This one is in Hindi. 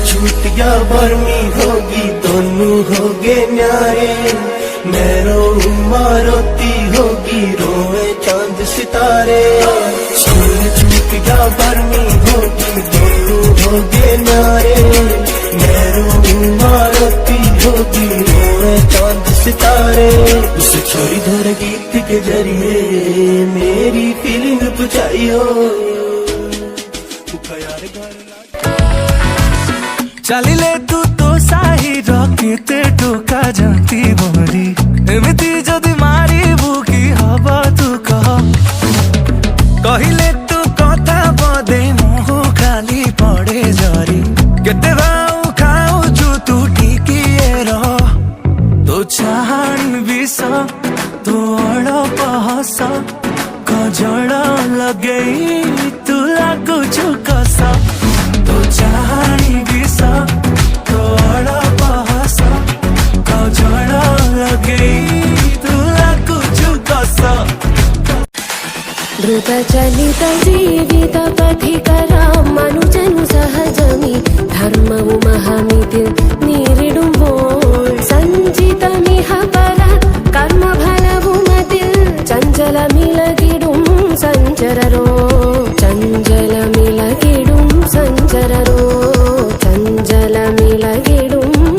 छूट गया बर्मी होगी दोनों होगे न्यारे। मैं रोऊं माँ रोती होगी रोए चांद सितारे। सूर्य छूट गया बर्मी होगी दोनों होगे न्यारे। मैं रोऊं माँ रोती होगी रोए चांद सितारे। उस छोरी धर गीत के जरिए मेरी फीलिंग बुझाइयो। चलिले तू तो साही रखते टोका जानती बड़ी एमती जदि मारी बुकी हवा तू कह कहिले तू कथा बदे मुह खाली पड़े जरी केते भाऊ खाऊ तू टिकिए रह तो चाहणी विष तू अड़प हस कजड़ लगई तू लागुछु कस तो चाहणी विष तो अड़प हस कजड़ लगई तू लागुछु कस। द्रुत चलित जीवित पथिकरा मनुजनु सहजमी धर्मवु महमिति नीरिडुंबोळ संजितमिह परा कर्म फलवु मतिल चंचलमिलगिडुं संचररो